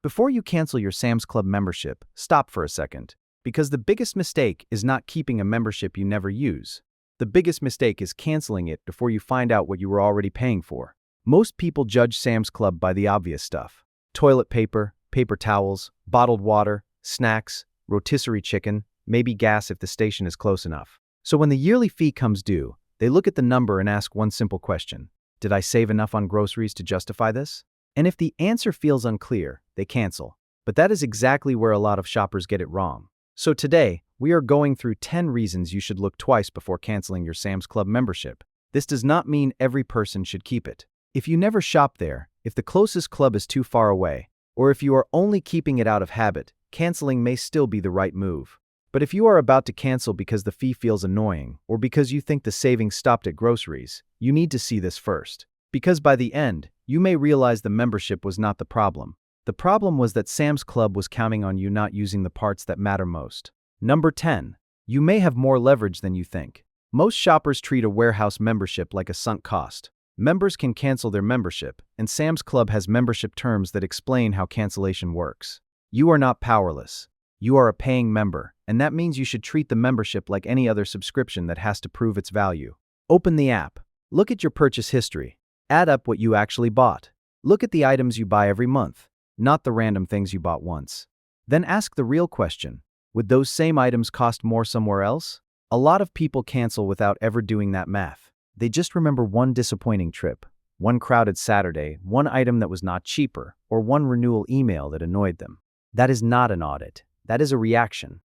Before you cancel your Sam's Club membership, stop for a second. Because the biggest mistake is not keeping a membership you never use. The biggest mistake is canceling it before you find out what you were already paying for. Most people judge Sam's Club by the obvious stuff. Toilet paper, paper towels, bottled water, snacks, rotisserie chicken, maybe gas if the station is close enough. So when the yearly fee comes due, they look at the number and ask one simple question. Did I save enough on groceries to justify this? And if the answer feels unclear, they cancel. But that is exactly where a lot of shoppers get it wrong. So today, we are going through 10 reasons you should look twice before canceling your Sam's Club membership. This does not mean every person should keep it. If you never shop there, if the closest club is too far away, or if you are only keeping it out of habit, canceling may still be the right move. But if you are about to cancel because the fee feels annoying, or because you think the savings stopped at groceries, you need to see this first. Because by the end, you may realize the membership was not the problem. The problem was that Sam's Club was counting on you not using the parts that matter most. Number 10. You may have more leverage than you think. Most shoppers treat a warehouse membership like a sunk cost. Members can cancel their membership, and Sam's Club has membership terms that explain how cancellation works. You are not powerless. You are a paying member, and that means you should treat the membership like any other subscription that has to prove its value. Open the app. Look at your purchase history. Add up what you actually bought. Look at the items you buy every month, not the random things you bought once. Then ask the real question. Would those same items cost more somewhere else? A lot of people cancel without ever doing that math. They just remember one disappointing trip, one crowded Saturday, one item that was not cheaper, or one renewal email that annoyed them. That is not an audit. That is a reaction.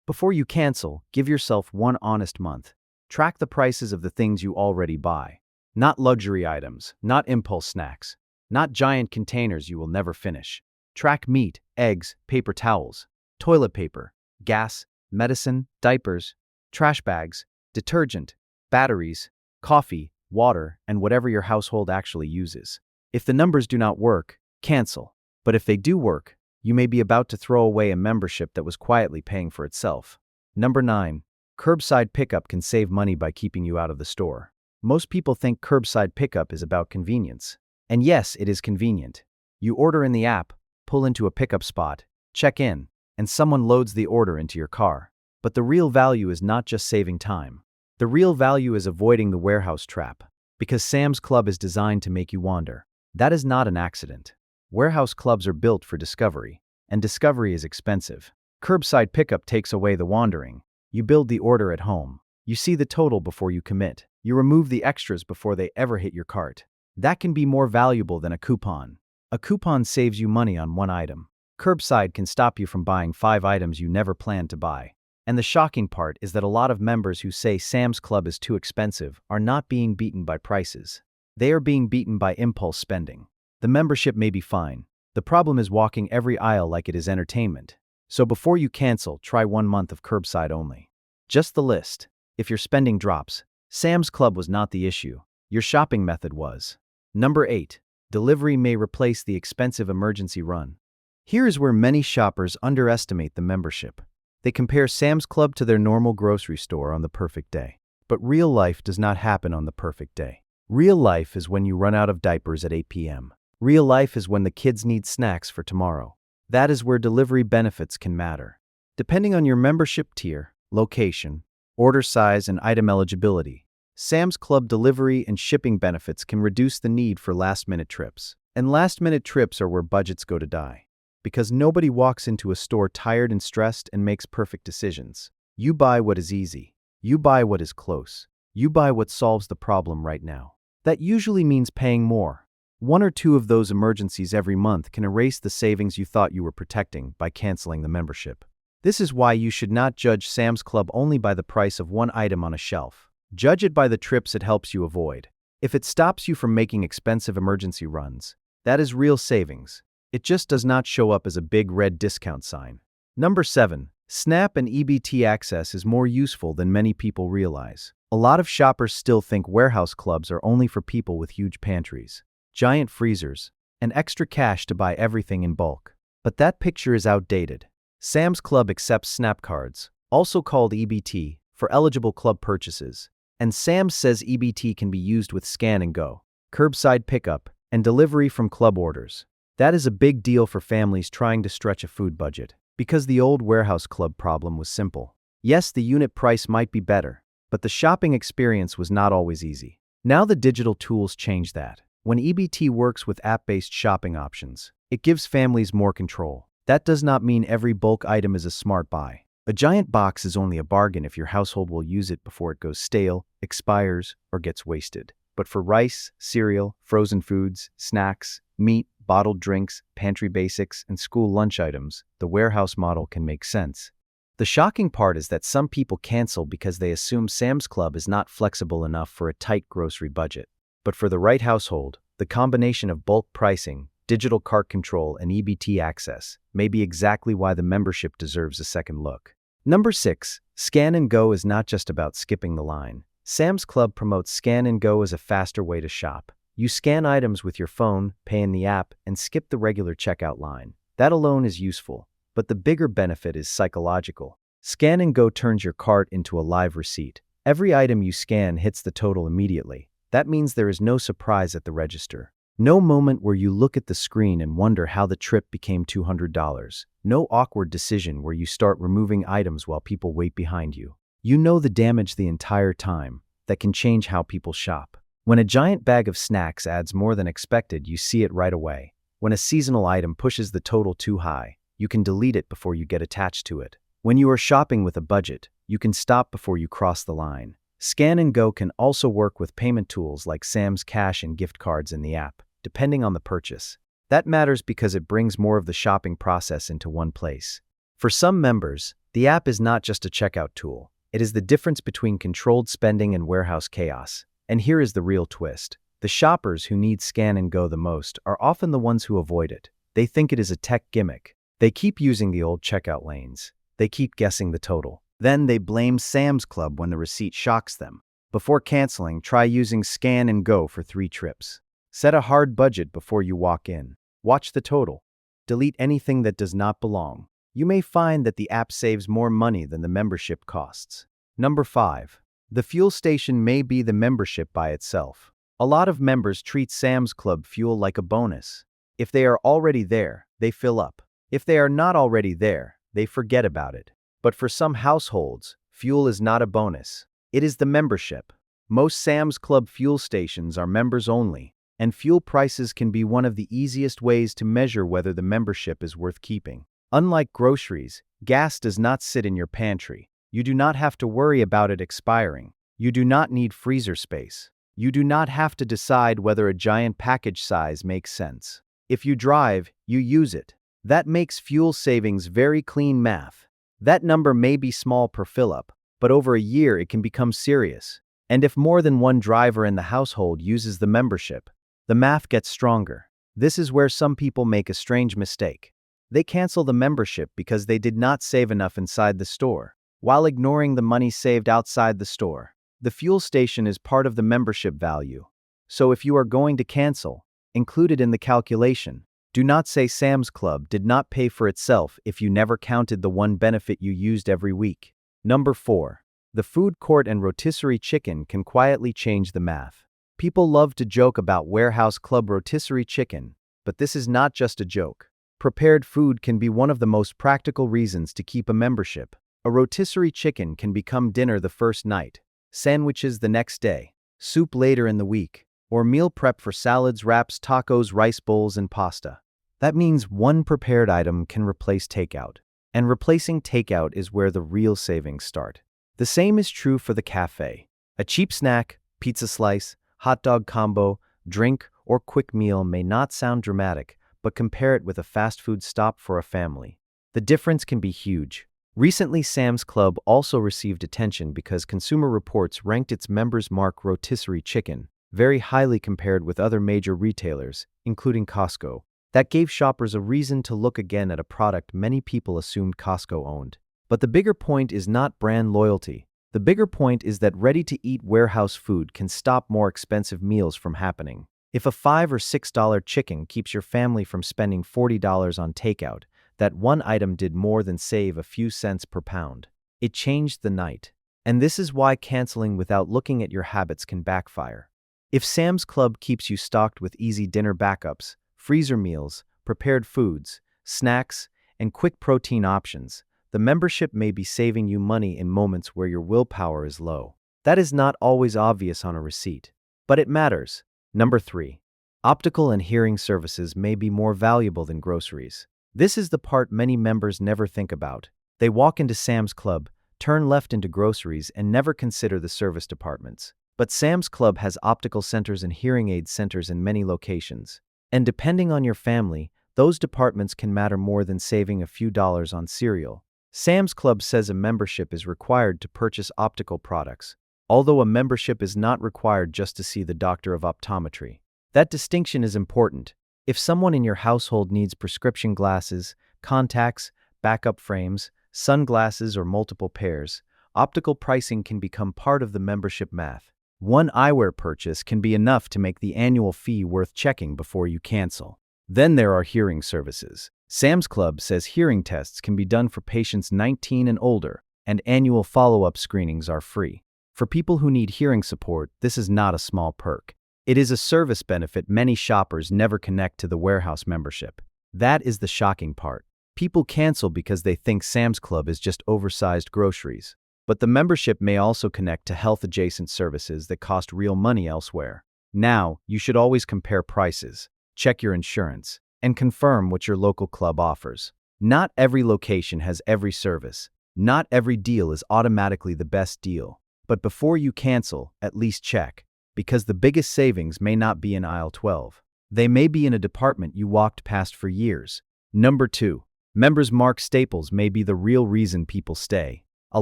Before you cancel, give yourself one honest month. Track the prices of the things you already buy. Not luxury items, not impulse snacks, not giant containers you will never finish. Track meat, eggs, paper towels, toilet paper, gas, medicine, diapers, trash bags, detergent, batteries, coffee, water, and whatever your household actually uses. If the numbers do not work, cancel. But if they do work, you may be about to throw away a membership that was quietly paying for itself. Number 9. Curbside pickup can save money by keeping you out of the store. Most people think curbside pickup is about convenience. And yes, it is convenient. You order in the app, pull into a pickup spot, check in, and someone loads the order into your car. But the real value is not just saving time. The real value is avoiding the warehouse trap. Because Sam's Club is designed to make you wander. That is not an accident. Warehouse clubs are built for discovery, and discovery is expensive. Curbside pickup takes away the wandering. You build the order at home. You see the total before you commit. You remove the extras before they ever hit your cart. That can be more valuable than a coupon. A coupon saves you money on one item. Curbside can stop you from buying 5 items you never planned to buy. And the shocking part is that a lot of members who say Sam's Club is too expensive are not being beaten by prices. They are being beaten by impulse spending. The membership may be fine. The problem is walking every aisle like it is entertainment. So before you cancel, try 1 month of curbside only. Just the list. If your spending drops, Sam's Club was not the issue. Your shopping method was. Number 8. Delivery may replace the expensive emergency run. Here is where many shoppers underestimate the membership. They compare Sam's Club to their normal grocery store on the perfect day. But real life does not happen on the perfect day. Real life is when you run out of diapers at 8 p.m. Real life is when the kids need snacks for tomorrow. That is where delivery benefits can matter. Depending on your membership tier, location, order size, and item eligibility, Sam's Club delivery and shipping benefits can reduce the need for last-minute trips. And last-minute trips are where budgets go to die. Because nobody walks into a store tired and stressed and makes perfect decisions. You buy what is easy. You buy what is close. You buy what solves the problem right now. That usually means paying more. 1 or 2 of those emergencies every month can erase the savings you thought you were protecting by canceling the membership. This is why you should not judge Sam's Club only by the price of one item on a shelf. Judge it by the trips it helps you avoid. If it stops you from making expensive emergency runs, that is real savings. It just does not show up as a big red discount sign. Number 7. SNAP and EBT access is more useful than many people realize. A lot of shoppers still think warehouse clubs are only for people with huge pantries, giant freezers, and extra cash to buy everything in bulk. But that picture is outdated. Sam's Club accepts SNAP cards, also called EBT, for eligible club purchases. And Sam says EBT can be used with scan and go, curbside pickup, and delivery from club orders. That is a big deal for families trying to stretch a food budget, because the old warehouse club problem was simple. Yes, the unit price might be better, but the shopping experience was not always easy. Now the digital tools change that. When EBT works with app-based shopping options, it gives families more control. That does not mean every bulk item is a smart buy. A giant box is only a bargain if your household will use it before it goes stale, expires, or gets wasted. But for rice, cereal, frozen foods, snacks, meat, bottled drinks, pantry basics, and school lunch items, the warehouse model can make sense. The shocking part is that some people cancel because they assume Sam's Club is not flexible enough for a tight grocery budget. But for the right household, the combination of bulk pricing, digital cart control, and EBT access may be exactly why the membership deserves a second look. Number 6. Scan and Go is not just about skipping the line. Sam's Club promotes Scan and Go as a faster way to shop. You scan items with your phone, pay in the app, and skip the regular checkout line. That alone is useful, but the bigger benefit is psychological. Scan and Go turns your cart into a live receipt. Every item you scan hits the total immediately. That means there is no surprise at the register. No moment where you look at the screen and wonder how the trip became $200. No awkward decision where you start removing items while people wait behind you. You know the damage the entire time. That can change how people shop. When a giant bag of snacks adds more than expected, you see it right away. When a seasonal item pushes the total too high, you can delete it before you get attached to it. When you are shopping with a budget, you can stop before you cross the line. Scan and Go can also work with payment tools like Sam's Cash and gift cards in the app, depending on the purchase. That matters because it brings more of the shopping process into one place. For some members, the app is not just a checkout tool. It is the difference between controlled spending and warehouse chaos. And here is the real twist. The shoppers who need Scan and Go the most are often the ones who avoid it. They think it is a tech gimmick. They keep using the old checkout lanes. They keep guessing the total. Then they blame Sam's Club when the receipt shocks them. Before canceling, try using Scan and Go for 3 trips. Set a hard budget before you walk in. Watch the total. Delete anything that does not belong. You may find that the app saves more money than the membership costs. Number 5. The fuel station may be the membership by itself. A lot of members treat Sam's Club fuel like a bonus. If they are already there, they fill up. If they are not already there, they forget about it. But for some households, fuel is not a bonus. It is the membership. Most Sam's Club fuel stations are members only, and fuel prices can be one of the easiest ways to measure whether the membership is worth keeping. Unlike groceries, gas does not sit in your pantry. You do not have to worry about it expiring. You do not need freezer space. You do not have to decide whether a giant package size makes sense. If you drive, you use it. That makes fuel savings very clean math. That number may be small per fill-up, but over a year it can become serious. And if more than one driver in the household uses the membership, the math gets stronger. This is where some people make a strange mistake. They cancel the membership because they did not save enough inside the store, while ignoring the money saved outside the store. The fuel station is part of the membership value. So if you are going to cancel, include it in the calculation. Do not say Sam's Club did not pay for itself if you never counted the one benefit you used every week. Number 4. The food court and rotisserie chicken can quietly change the math. People love to joke about warehouse club rotisserie chicken, but this is not just a joke. Prepared food can be one of the most practical reasons to keep a membership. A rotisserie chicken can become dinner the first night, sandwiches the next day, soup later in the week, or meal prep for salads, wraps, tacos, rice bowls, and pasta. That means one prepared item can replace takeout, and replacing takeout is where the real savings start. The same is true for the cafe. A cheap snack, pizza slice, hot dog combo, drink, or quick meal may not sound dramatic, but compare it with a fast food stop for a family. The difference can be huge. Recently, Sam's Club also received attention because Consumer Reports ranked its members' mark rotisserie chicken very highly compared with other major retailers, including Costco. That gave shoppers a reason to look again at a product many people assumed Costco owned. But the bigger point is not brand loyalty. The bigger point is that ready-to-eat warehouse food can stop more expensive meals from happening. If a $5 or $6 chicken keeps your family from spending $40 on takeout, that one item did more than save a few cents per pound. It changed the night. And this is why canceling without looking at your habits can backfire. If Sam's Club keeps you stocked with easy dinner backups, freezer meals, prepared foods, snacks, and quick protein options, the membership may be saving you money in moments where your willpower is low. That is not always obvious on a receipt, but it matters. Number 3. Optical and hearing services may be more valuable than groceries. This is the part many members never think about. They walk into Sam's Club, turn left into groceries, and never consider the service departments. But Sam's Club has optical centers and hearing aid centers in many locations. And depending on your family, those departments can matter more than saving a few dollars on cereal. Sam's Club says a membership is required to purchase optical products, although a membership is not required just to see the doctor of optometry. That distinction is important. If someone in your household needs prescription glasses, contacts, backup frames, sunglasses, or multiple pairs, optical pricing can become part of the membership math. One eyewear purchase can be enough to make the annual fee worth checking before you cancel. Then there are hearing services. Sam's Club says hearing tests can be done for patients 19 and older, and annual follow-up screenings are free. For people who need hearing support, this is not a small perk. It is a service benefit many shoppers never connect to the warehouse membership. That is the shocking part. People cancel because they think Sam's Club is just oversized groceries. But the membership may also connect to health-adjacent services that cost real money elsewhere. Now, you should always compare prices, check your insurance, and confirm what your local club offers. Not every location has every service. Not every deal is automatically the best deal. But before you cancel, at least check, because the biggest savings may not be in aisle 12. They may be in a department you walked past for years. Number 2. Members Mark staples may be the real reason people stay. A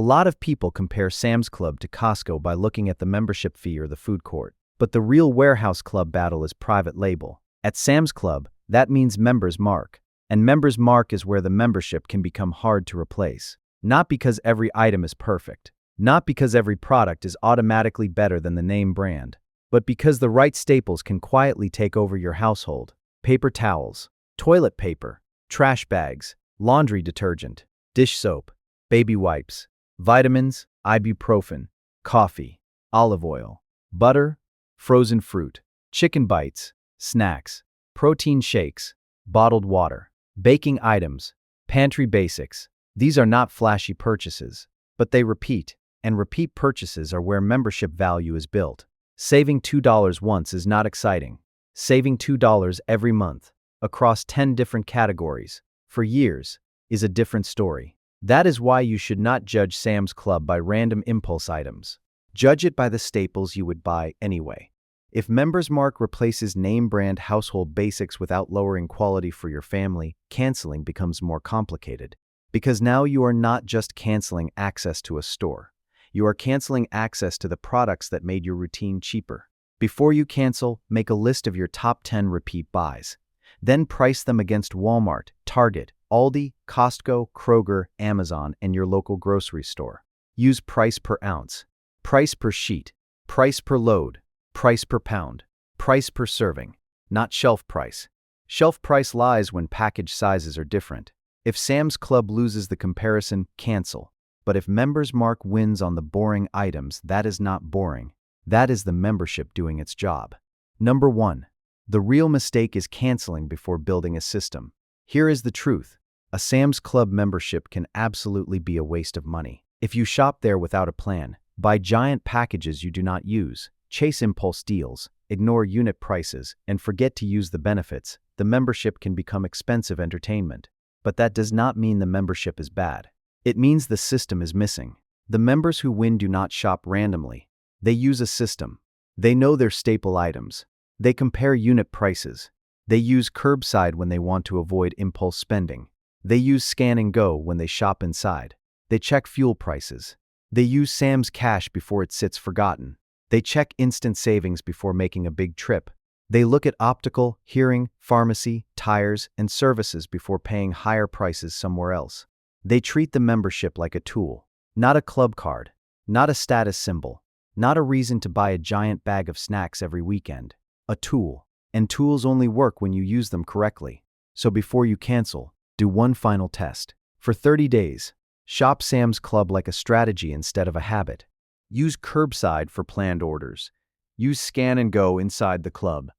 lot of people compare Sam's Club to Costco by looking at the membership fee or the food court. But the real warehouse club battle is private label. At Sam's Club, that means Members Mark. And Members Mark is where the membership can become hard to replace. Not because every item is perfect. Not because every product is automatically better than the name brand. But because the right staples can quietly take over your household. Paper towels, toilet paper, trash bags, laundry detergent, dish soap, baby wipes, vitamins, ibuprofen, coffee, olive oil, butter, frozen fruit, chicken bites, snacks, protein shakes, bottled water, baking items, pantry basics. These are not flashy purchases, but they repeat, and repeat purchases are where membership value is built. Saving $2 once is not exciting. Saving $2 every month, across 10 different categories, for years, is a different story. That is why you should not judge Sam's Club by random impulse items. Judge it by the staples you would buy anyway. If Members Mark replaces name brand household basics without lowering quality for your family, canceling becomes more complicated. Because now you are not just canceling access to a store. You are canceling access to the products that made your routine cheaper. Before you cancel, make a list of your top 10 repeat buys. Then price them against Walmart, Target, Aldi, Costco, Kroger, Amazon, and your local grocery store. Use price per ounce, price per sheet, price per load, price per pound, price per serving, not shelf price. Shelf price lies when package sizes are different. If Sam's Club loses the comparison, cancel. But if Members Mark wins on the boring items, that is not boring. That is the membership doing its job. Number 1. The real mistake is canceling before building a system. Here is the truth. A Sam's Club membership can absolutely be a waste of money. If you shop there without a plan, buy giant packages you do not use, chase impulse deals, ignore unit prices, and forget to use the benefits, the membership can become expensive entertainment. But that does not mean the membership is bad. It means the system is missing. The members who win do not shop randomly. They use a system. They know their staple items. They compare unit prices. They use curbside when they want to avoid impulse spending. They use scan and go when they shop inside. They check fuel prices. They use Sam's Cash before it sits forgotten. They check instant savings before making a big trip. They look at optical, hearing, pharmacy, tires, and services before paying higher prices somewhere else. They treat the membership like a tool, not a club card, not a status symbol, not a reason to buy a giant bag of snacks every weekend. A tool. And tools only work when you use them correctly. So before you cancel, do one final test. For 30 days, shop Sam's Club like a strategy instead of a habit. Use curbside for planned orders. Use scan and go inside the club.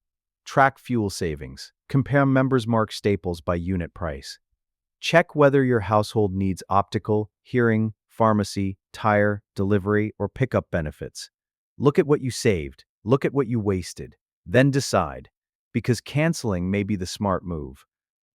Track fuel savings. Compare Members Mark staples by unit price. Check whether your household needs optical, hearing, pharmacy, tire, delivery, or pickup benefits. Look at what you saved, look at what you wasted, then decide, because canceling may be the smart move.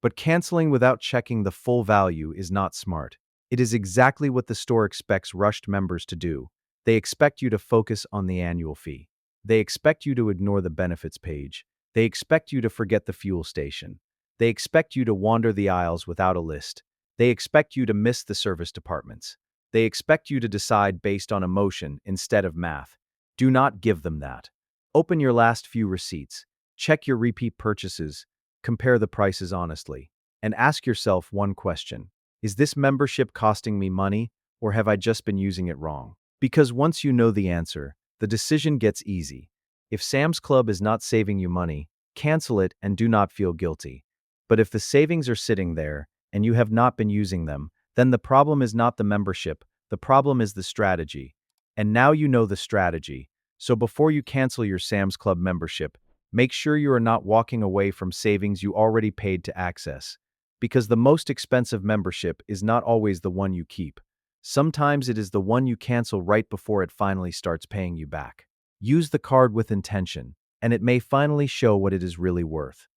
But canceling without checking the full value is not smart. It is exactly what the store expects rushed members to do. They expect you to focus on the annual fee. They expect you to ignore the benefits page. They expect you to forget the fuel station. They expect you to wander the aisles without a list. They expect you to miss the service departments. They expect you to decide based on emotion instead of math. Do not give them that. Open your last few receipts. Check your repeat purchases. Compare the prices honestly. And ask yourself one question. Is this membership costing me money, or have I just been using it wrong? Because once you know the answer, the decision gets easy. If Sam's Club is not saving you money, cancel it and do not feel guilty. But if the savings are sitting there and you have not been using them, then the problem is not the membership, the problem is the strategy. And now you know the strategy. So before you cancel your Sam's Club membership, make sure you are not walking away from savings you already paid to access. Because the most expensive membership is not always the one you keep. Sometimes it is the one you cancel right before it finally starts paying you back. Use the card with intention, and it may finally show what it is really worth.